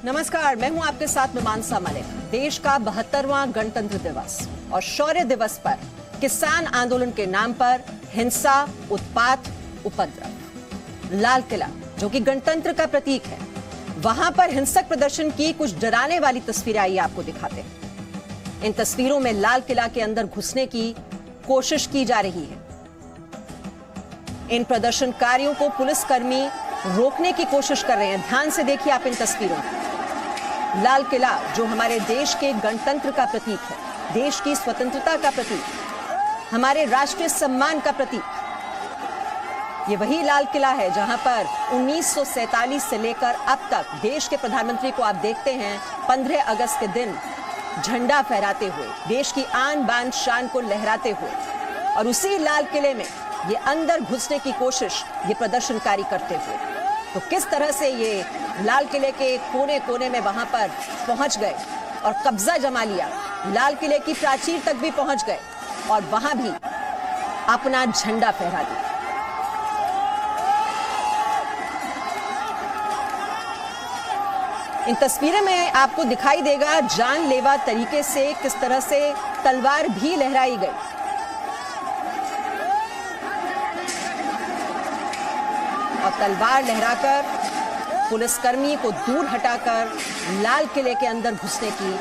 नमस्कार, मैं हूं आपके साथ मीमांसा मलिक। देश का 72वां गणतंत्र दिवस और शौर्य दिवस पर किसान आंदोलन के नाम पर हिंसा, उत्पात, उपद्रव। लाल किला जो कि गणतंत्र का प्रतीक है, वहां पर हिंसक प्रदर्शन की कुछ डराने वाली तस्वीरें आइए आपको दिखाते हैं। इन तस्वीरों में लाल किला के अंदर घुसने की कोशिश की जा रही है। इन प्रदर्शनकारियों को पुलिसकर्मी रोकने की कोशिश कर रहे हैं। ध्यान से देखिए आप इन तस्वीरों को। लाल किला जो हमारे देश के गणतंत्र का प्रतीक है, देश की स्वतंत्रता का प्रतीक, हमारे राष्ट्रीय सम्मान का प्रतीक, ये वही लाल किला है जहां पर 1947 से लेकर अब तक देश के प्रधानमंत्री को आप देखते हैं 15 अगस्त के दिन झंडा फहराते हुए, देश की आन बान शान को लहराते हुए, और उसी लाल किले में ये अंदर घुसने की कोशिश ये प्रदर्शनकारी करते हुए। तो किस तरह से ये लाल किले के कोने कोने में वहां पर पहुंच गए और कब्जा जमा लिया, लाल किले की प्राचीर तक भी पहुंच गए और वहां भी अपना झंडा फहरा दिया। इन तस्वीरें में आपको दिखाई देगा जानलेवा तरीके से किस तरह से तलवार भी लहराई गई। और तलवार लहराकर पुलिसकर्मी को दूर हटाकर लाल किले के अंदर घुसने की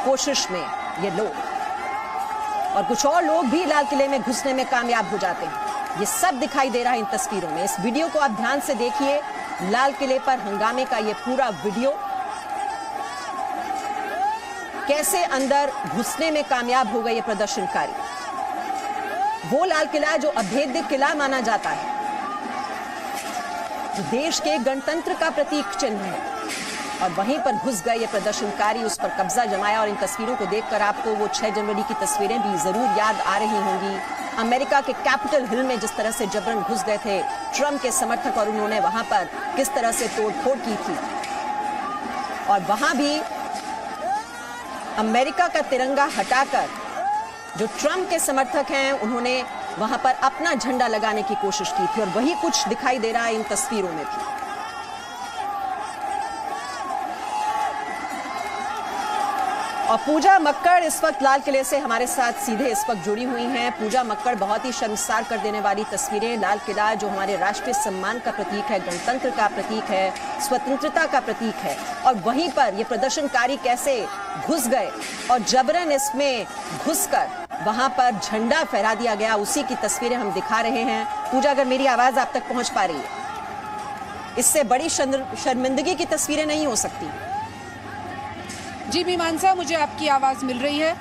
कोशिश में ये लोग और कुछ और लोग भी लाल किले में घुसने में कामयाब हो जाते हैं। ये सब दिखाई दे रहा है इन तस्वीरों में। इस वीडियो को आप ध्यान से देखिए। लाल किले पर हंगामे का ये पूरा वीडियो, कैसे अंदर घुसने में कामयाब हो गए ये प्रदर्शनकारी। वो लाल किला जो अभेद्य किला माना जाता है, जो देश के गणतंत्र का प्रतीक चिन्ह है, और वहीं पर घुस गए ये प्रदर्शनकारी, उस पर कब्जा जमाया। और इन तस्वीरों को देखकर आपको वो 6 जनवरी की तस्वीरें भी जरूर याद आ रही होंगी। अमेरिका के कैपिटल हिल में जिस तरह से जबरन घुस गए थे ट्रंप के समर्थक और उन्होंने वहां पर किस तरह से तोड़फोड़ की थी, और वहां भी अमेरिका का तिरंगा हटाकर जो ट्रंप के समर्थक हैं उन्होंने वहां पर अपना झंडा लगाने की कोशिश की थी। और वही कुछ दिखाई दे रहा है इन तस्वीरों में भी। और पूजा मक्कड़ इस वक्त लाल किले से हमारे साथ सीधे इस वक्त जुड़ी हुई हैं। पूजा मक्कड़, बहुत ही शर्मसार कर देने वाली तस्वीरें। लाल किला जो हमारे राष्ट्रीय सम्मान का प्रतीक है, गणतंत्र का प्रतीक है, स्वतंत्रता का प्रतीक है, और वहीं पर ये प्रदर्शनकारी कैसे घुस गए और जबरन इसमें घुसकर वहां पर झंडा फहरा दिया गया, उसी की तस्वीरें हम दिखा रहे हैं। पूजा, अगर मेरी आवाज आप तक पहुंच पा रही है, इससे बड़ी शर्मिंदगी की तस्वीरें नहीं हो सकती। जी मीमांसा, मुझे आपकी आवाज़ मिल रही है।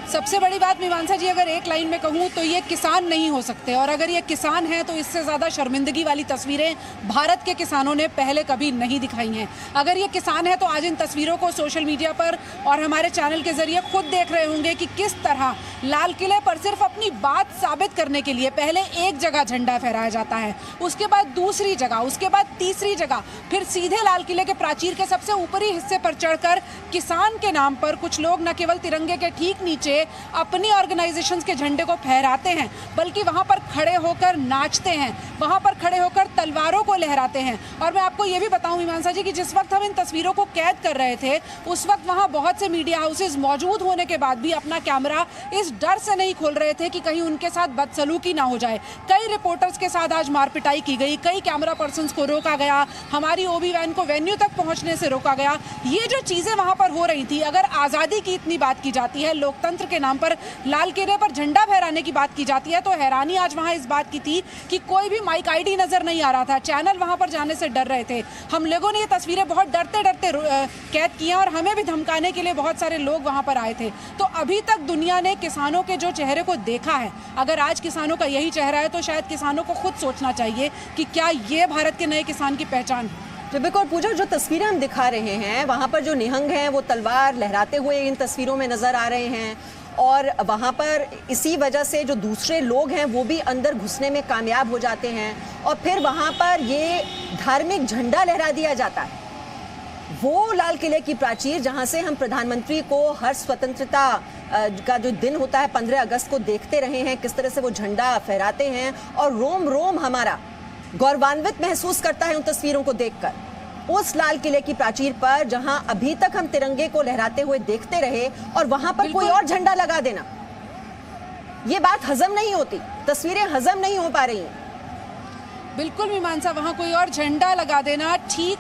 सबसे बड़ी बात मीमांसा जी, अगर एक लाइन में कहूँ तो ये किसान नहीं हो सकते, और अगर ये किसान हैं तो इससे ज़्यादा शर्मिंदगी वाली तस्वीरें भारत के किसानों ने पहले कभी नहीं दिखाई हैं। अगर ये किसान है तो आज इन तस्वीरों को सोशल मीडिया पर और हमारे चैनल के जरिए खुद देख रहे होंगे कि किस तरह लाल किले पर सिर्फ अपनी बात साबित करने के लिए पहले एक जगह झंडा फहराया जाता है, उसके बाद दूसरी जगह, उसके बाद तीसरी जगह, फिर सीधे लाल किले के प्राचीर के सबसे ऊपरी हिस्से पर चढ़कर किसान के नाम पर कुछ लोग न केवल तिरंगे के ठीक नीचे अपनी ऑर्गेनाइजेशंस के झंडे को फहराते हैं, बल्कि वहां पर खड़े होकर नाचते हैं, वहां पर खड़े होकर तलवारों को लहराते हैं। और मैं आपको ये भी बताऊं मीमांसा जी कि जिस वक्त हम इन तस्वीरों को कैद कर रहे थे, उस वक्त वहां बहुत से मीडिया हाउसेज मौजूद होने के बाद भी अपना कैमरा इस डर से नहीं खोल रहे थे कि कहीं उनके साथ बदसलूकी ना हो जाए। कई रिपोर्टर्स के साथ आज मारपिटाई की गई, कई कैमरा पर्सन्स को रोका गया, हमारी ओबी वैन को वेन्यू तक पहुंचने से रोका गया। ये जो चीजें वहां पर हो रही थी, अगर आजादी की इतनी बात की जाती है, लोकतंत्र के नाम पर लाल किले पर झंडा फहराने की बात की जाती है, तो हैरानी आज वहां इस बात की थी कि कोई भी माइक आईडी नजर नहीं आ रहा था। चैनल वहां पर जाने से डर रहे थे। हम लोगों ने ये तस्वीरें बहुत डरते डरते कैद की हैं और हमें भी धमकाने के लिए बहुत सारे लोग वहां पर आए थे। तो अभी तक दुनिया ने किसानों के जो चेहरे को देखा है, अगर आज किसानों का यही चेहरा है तो शायद किसानों को खुद सोचना चाहिए कि क्या ये भारत के नए किसान की पहचान है। तो बिल्कुल पूजा, जो तस्वीरें हम दिखा रहे हैं वहां पर जो निहंग हैं वो तलवार लहराते हुए इन तस्वीरों में नजर आ रहे हैं, और वहां पर इसी वजह से जो दूसरे लोग हैं वो भी अंदर घुसने में कामयाब हो जाते हैं, और फिर वहां पर ये धार्मिक झंडा लहरा दिया जाता है। वो लाल किले की प्राचीर जहां से हम प्रधानमंत्री को हर स्वतंत्रता का जो दिन होता है 15 अगस्त को देखते रहे हैं, किस तरह से वो झंडा फहराते हैं, और रोम रोम हमारा गौरवान्वित महसूस करता है उन तस्वीरों को देखकर। उस लाल किले की प्राचीर पर जहां अभी तक हम तिरंगे को लहराते हुए देखते रहे और वहां पर कोई और झंडा लगा देना, ये बात हजम नहीं होती, तस्वीरें हजम नहीं हो पा रही हैं। बिल्कुल मीमांसा, वहां कोई और झंडा लगा देना, ठीक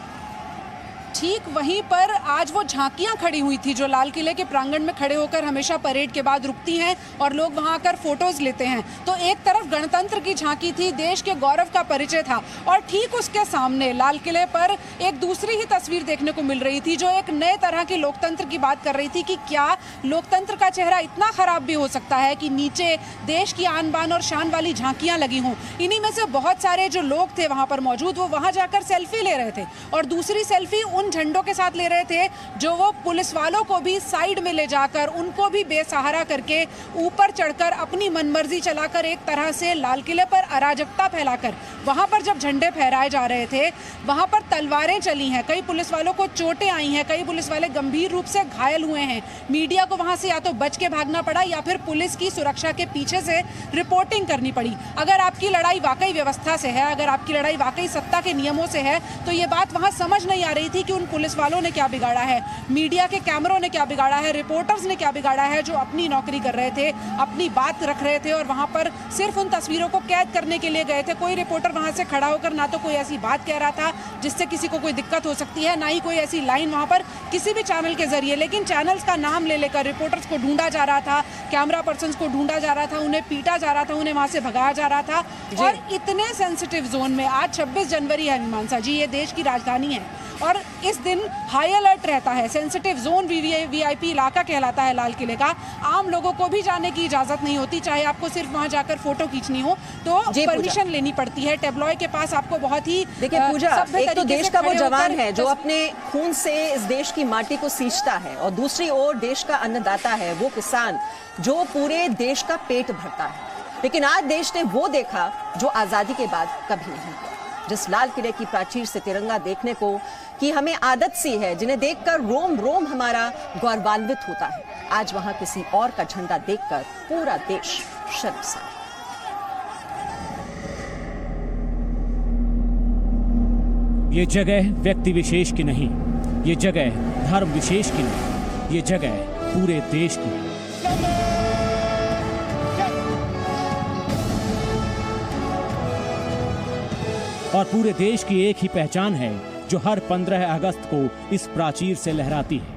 वहीं पर आज वो झांकियां खड़ी हुई थी जो लाल किले के प्रांगण में खड़े होकर हमेशा परेड के बाद रुकती हैं और लोग वहां आकर फोटोज लेते हैं। तो एक तरफ गणतंत्र की झांकी थी, देश के गौरव का परिचय था, और ठीक उसके सामने लाल किले पर एक दूसरी ही तस्वीर देखने को मिल रही थी जो एक नए तरह के लोकतंत्र की बात कर रही थी कि क्या लोकतंत्र का चेहरा इतना खराब भी हो सकता है कि नीचे देश की आन बान और शान वाली झांकियां लगी हों। इन्हीं में से बहुत सारे जो लोग थे वहां पर मौजूद, वो वहां जाकर सेल्फी ले रहे थे और दूसरी सेल्फी उन झंडों के साथ ले रहे थे जो वो पुलिस वालों को भी साइड में ले जाकर उनको भी बेसहारा करके ऊपर चढ़कर अपनी मनमर्जी चलाकर एक तरह से लाल किले पर अराजकता फैलाकर वहां पर जब झंडे फहराए जा रहे थे वहां पर तलवारें चली हैं, कई पुलिस वालों को चोटें आई हैं, कई पुलिस वाले गंभीर रूप से घायल हुए हैं। मीडिया को वहां से या तो बच के भागना पड़ा या फिर पुलिस की सुरक्षा के पीछे से रिपोर्टिंग करनी पड़ी। अगर आपकी लड़ाई वाकई व्यवस्था से है, अगर आपकी लड़ाई वाकई सत्ता के नियमों से है, तो ये बात वहां समझ नहीं आ रही थी कि उन पुलिस वालों ने क्या बिगाड़ा है, मीडिया के कैमरों ने क्या बिगाड़ा है, रिपोर्टर्स ने क्या बिगाड़ा है जो अपनी नौकरी कर रहे थे, अपनी बात रख रहे थे और वहां पर सिर्फ उन तस्वीरों को कैद करने के लिए गए थे। कोई रिपोर्टर वहां से खड़ा होकर ना तो कोई ऐसी बात कह रहा था जिससे किसी को कोई दिक्कत हो सकती है, ना ही कोई ऐसी लाइन वहां पर किसी भी चैनल के जरिए, लेकिन चैनल्स का नाम ले लेकर रिपोर्टर्स को ढूंढा जा रहा था, कैमरा पर्सन्स को ढूंढा जा रहा था, उन्हें पीटा जा रहा था, उन्हें वहां से भगाया जा रहा था। और इतने सेंसिटिव जोन में आज 26 जनवरी है मीमांसा जी, ये देश की राजधानी है और इस दिन हाई अलर्ट रहता है, सेंसिटिव जोन वीआईपी इलाका कहलाता है लाल किले का। आम लोगों को भी जाने की इजाजत नहीं होती, चाहे आपको सिर्फ वहां जाकर फोटो खींचनी हो तो परमिशन लेनी पड़ती है। टेब्लॉय के पास आपको बहुत ही देखिए पूजा, एक तो देश का वो जवान है जो अपने खून से इस देश की माटी को सींचता है और दूसरी ओर देश का अन्नदाता है वो किसान जो पूरे देश का पेट भरता है। लेकिन आज देश ने वो देखा जो आजादी के बाद कभी नहीं हुआ, जिस लाल किले की प्राचीर से तिरंगा देखने को कि हमें आदत सी है, जिन्हें देखकर रोम रोम हमारा गौरवान्वित होता है, आज वहां किसी और का झंडा देखकर पूरा देश शर्मसार। ये जगह व्यक्ति विशेष की नहीं, ये जगह धर्म विशेष की नहीं, ये जगह पूरे देश की है। और पूरे देश की एक ही पहचान है जो हर 15 अगस्त को इस प्राचीर से लहराती है,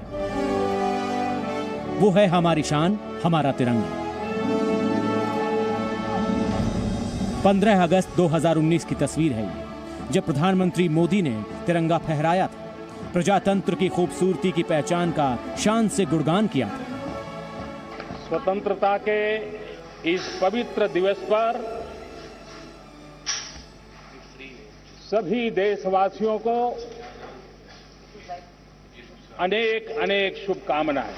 वो है हमारी शान, हमारा तिरंगा। 15 अगस्त 2019 की तस्वीर है ये, जब प्रधानमंत्री मोदी ने तिरंगा फहराया था, प्रजातंत्र की खूबसूरती की पहचान का शान से गुणगान किया था। स्वतंत्रता के इस पवित्र दिवस पर सभी देशवासियों को अनेक अनेक शुभकामनाएं।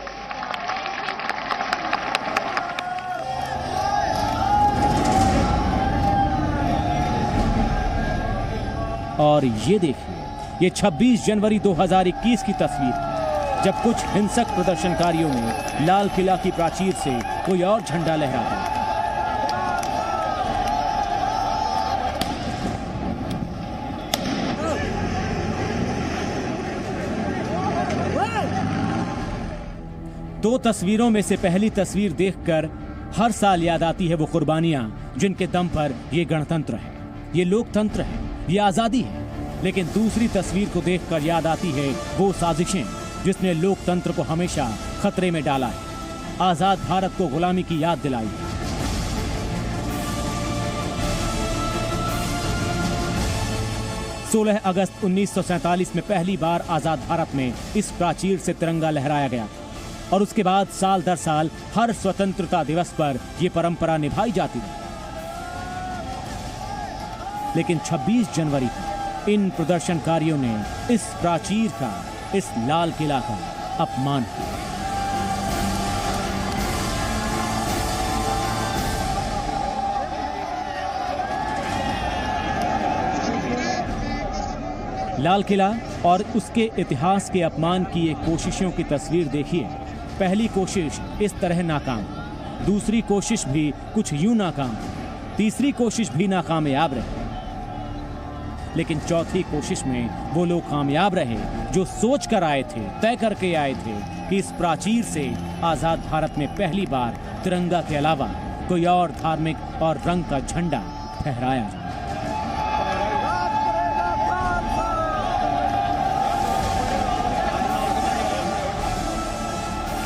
और ये देखिए, ये 26 जनवरी 2021 की तस्वीर है, जब कुछ हिंसक प्रदर्शनकारियों ने लाल किला की प्राचीर से कोई और झंडा लहराया। दो तस्वीरों में से पहली तस्वीर देखकर हर साल याद आती है वो कुर्बानियां जिनके दम पर ये गणतंत्र है, ये लोकतंत्र है, ये आजादी है। लेकिन दूसरी तस्वीर को देखकर याद आती है वो साजिशें जिसने लोकतंत्र को हमेशा खतरे में डाला है, आजाद भारत को गुलामी की याद दिलाई है। सोलह अगस्त 1947 में पहली बार आजाद भारत में इस प्राचीर से तिरंगा लहराया गया और उसके बाद साल दर साल हर स्वतंत्रता दिवस पर यह परंपरा निभाई जाती है। लेकिन 26 जनवरी को इन प्रदर्शनकारियों ने इस प्राचीर का, इस लाल किला का अपमान किया। लाल किला और उसके इतिहास के अपमान की ये कोशिशों की तस्वीर देखिए। पहली कोशिश इस तरह नाकाम, दूसरी कोशिश भी कुछ यूं नाकाम, तीसरी कोशिश भी नाकामयाब रही। लेकिन चौथी कोशिश में वो लोग कामयाब रहे जो सोच कर आए थे, तय करके आए थे कि इस प्राचीर से आजाद भारत में पहली बार तिरंगा के अलावा कोई और धार्मिक और रंग का झंडा फहराया जाए।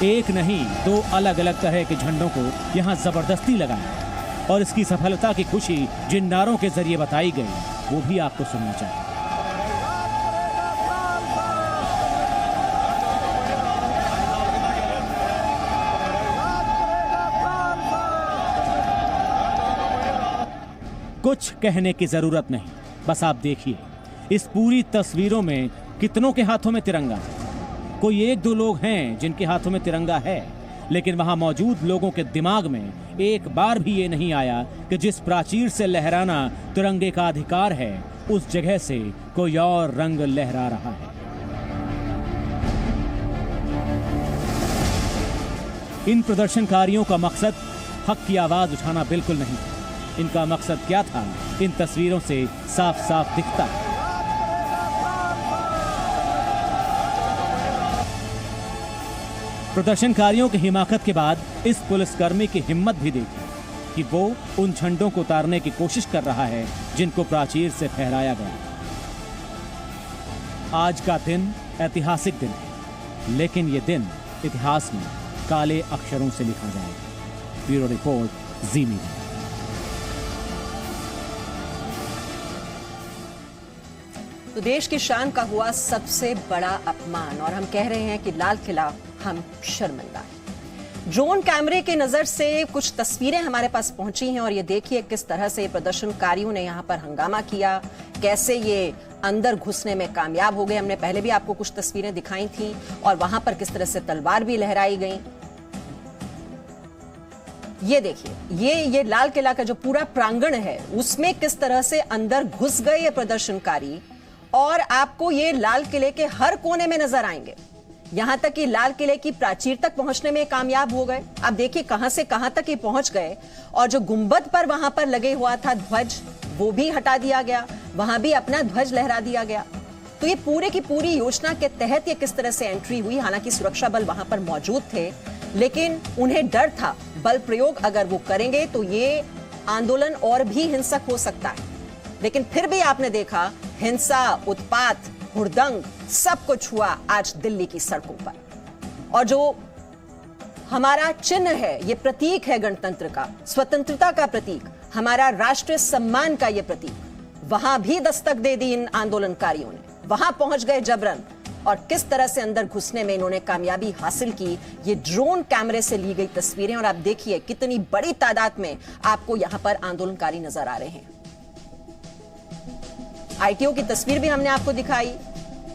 एक नहीं, दो अलग अलग तरह के झंडों को यहाँ जबरदस्ती लगाया और इसकी सफलता की खुशी जिन नारों के जरिए बताई गई वो भी आपको सुनना चाहिए। कुछ कहने की जरूरत नहीं, बस आप देखिए इस पूरी तस्वीरों में कितनों के हाथों में तिरंगा है। कोई एक दो लोग हैं जिनके हाथों में तिरंगा है, लेकिन वहां मौजूद लोगों के दिमाग में एक बार भी ये नहीं आया कि जिस प्राचीर से लहराना तिरंगे का अधिकार है उस जगह से कोई और रंग लहरा रहा है। इन प्रदर्शनकारियों का मकसद हक की आवाज उठाना बिल्कुल नहीं था। इनका मकसद क्या था इन तस्वीरों से साफ साफ दिखता है। प्रदर्शनकारियों की हिमाकत के बाद इस पुलिसकर्मी की हिम्मत भी देखी कि वो उन झंडों को उतारने की कोशिश कर रहा है जिनको प्राचीर से फहराया गया। आज का दिन ऐतिहासिक दिन है, लेकिन ये दिन इतिहास में काले अक्षरों से लिखा जाएगा। ब्यूरो रिपोर्ट, जी मीडिया। तो देश की शान का हुआ सबसे बड़ा अपमान और हम कह रहे हैं कि लाल किला हम शर्मिंदा हैं। ड्रोन कैमरे की नजर से कुछ तस्वीरें हमारे पास पहुंची हैं और ये देखिए किस तरह से प्रदर्शनकारियों ने यहां पर हंगामा किया, कैसे ये अंदर घुसने में कामयाब हो गए। हमने पहले भी आपको कुछ तस्वीरें दिखाई थी और वहां पर किस तरह से तलवार भी लहराई गई। ये देखिए, ये लाल किला का जो पूरा प्रांगण है उसमें किस तरह से अंदर घुस गए ये प्रदर्शनकारी और आपको ये लाल किले के हर कोने में नजर आएंगे। यहां तक कि लाल किले की प्राचीर तक पहुंचने में कामयाब हो गए। आप देखिए कहां से कहां तक ये पहुंच गए और जो गुंबद पर वहां पर लगे हुआ था ध्वज वो भी हटा दिया गया, वहां भी अपना ध्वज लहरा दिया गया। तो ये पूरे की पूरी योजना के तहत ये किस तरह से एंट्री हुई। हालांकि सुरक्षा बल वहां पर मौजूद थे, लेकिन उन्हें डर था बल प्रयोग अगर वो करेंगे तो ये आंदोलन और भी हिंसक हो सकता है। लेकिन फिर भी आपने देखा हिंसा, उत्पात, हुड़दंग सब कुछ हुआ आज दिल्ली की सड़कों पर। और जो हमारा चिन्ह है, ये प्रतीक है गणतंत्र का, स्वतंत्रता का प्रतीक, हमारा राष्ट्रीय सम्मान का ये प्रतीक, वहां भी दस्तक दे दी इन आंदोलनकारियों ने। वहां पहुंच गए जबरन और किस तरह से अंदर घुसने में इन्होंने कामयाबी हासिल की। ये ड्रोन कैमरे से ली गई तस्वीरें और आप देखिए कितनी बड़ी तादाद में आपको यहां पर आंदोलनकारी नजर आ रहे हैं। आईटीओ की तस्वीर भी हमने आपको दिखाई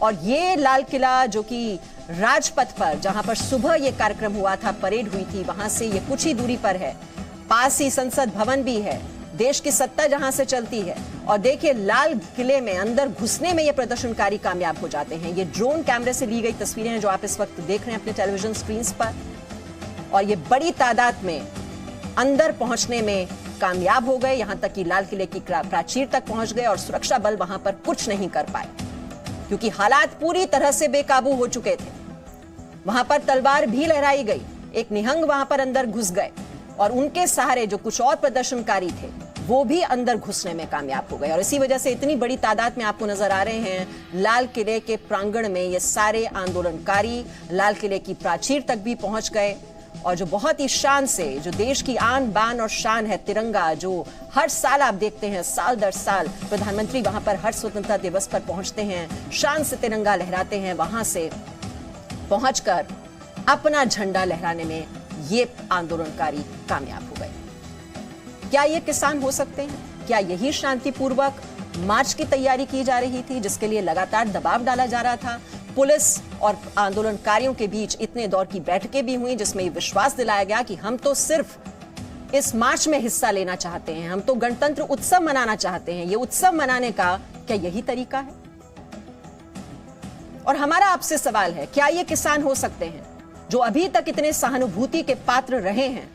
और ये लाल किला जो कि राजपथ पर जहां पर सुबह ये कार्यक्रम हुआ था, परेड हुई थी, वहां से ये कुछ ही दूरी पर है। पास ही संसद भवन भी है, देश की सत्ता जहां से चलती है। और देखिए लाल किले में अंदर घुसने में ये प्रदर्शनकारी कामयाब हो जाते हैं। ये ड्रोन कैमरे से ली गई तस्वीरें हैं जो आप इस वक्त देख रहे हैं अपने टेलीविजन स्क्रीन पर। और ये बड़ी तादाद में अंदर पहुंचने में कामयाब हो गए, यहां तक कि लाल किले की प्राचीर तक पहुंच गए और सुरक्षा बल वहां पर कुछ नहीं कर पाए क्योंकि हालात पूरी तरह से बेकाबू हो चुके थे। वहां पर तलवार भी लहराई गई, एक निहंग वहां पर अंदर घुस गए और उनके सहारे जो कुछ और प्रदर्शनकारी थे वो भी अंदर घुसने में कामयाब हो गए। और इसी वजह से इतनी बड़ी तादाद में आपको नजर आ रहे हैं लाल किले के प्रांगण में ये सारे आंदोलनकारी लाल किले की प्राचीर तक भी पहुंच गए। और जो बहुत ही शान से, जो देश की आन बान और शान है तिरंगा, जो हर साल आप देखते हैं, साल दर साल प्रधानमंत्री वहां पर हर स्वतंत्रता दिवस पर पहुंचते हैं, शान से तिरंगा लहराते हैं, वहां से पहुंचकर अपना झंडा लहराने में ये आंदोलनकारी कामयाब हो गए। क्या ये किसान हो सकते हैं? क्या यही शांतिपूर्वक मार्च की तैयारी की जा रही थी जिसके लिए लगातार दबाव डाला जा रहा था? पुलिस और आंदोलनकारियों के बीच इतने दौर की बैठकें भी हुई जिसमें ये विश्वास दिलाया गया कि हम तो सिर्फ इस मार्च में हिस्सा लेना चाहते हैं, हम तो गणतंत्र उत्सव मनाना चाहते हैं। ये उत्सव मनाने का क्या यही तरीका है? और हमारा आपसे सवाल है, क्या ये किसान हो सकते हैं जो अभी तक इतने सहानुभूति के पात्र रहे हैं?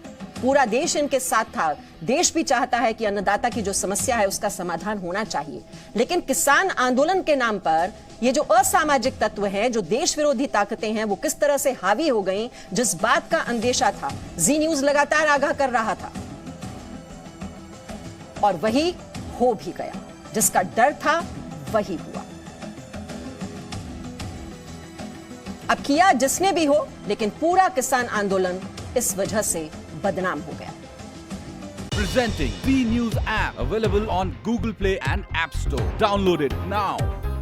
पूरा देश इनके साथ था। देश भी चाहता है कि अन्नदाता की जो समस्या है उसका समाधान होना चाहिए, लेकिन किसान आंदोलन के नाम पर ये जो असामाजिक तत्व हैं, जो देश विरोधी ताकतें हैं, वो किस तरह से हावी हो गई, जिस बात का अंदेशा था जी न्यूज लगातार आगाह कर रहा था, और वही हो भी गया। जिसका डर था वही हुआ। अब किया जिसने भी हो, लेकिन पूरा किसान आंदोलन इस वजह से बदनाम हो गया। Presenting B News app available on Google Play and App Store. Download it now.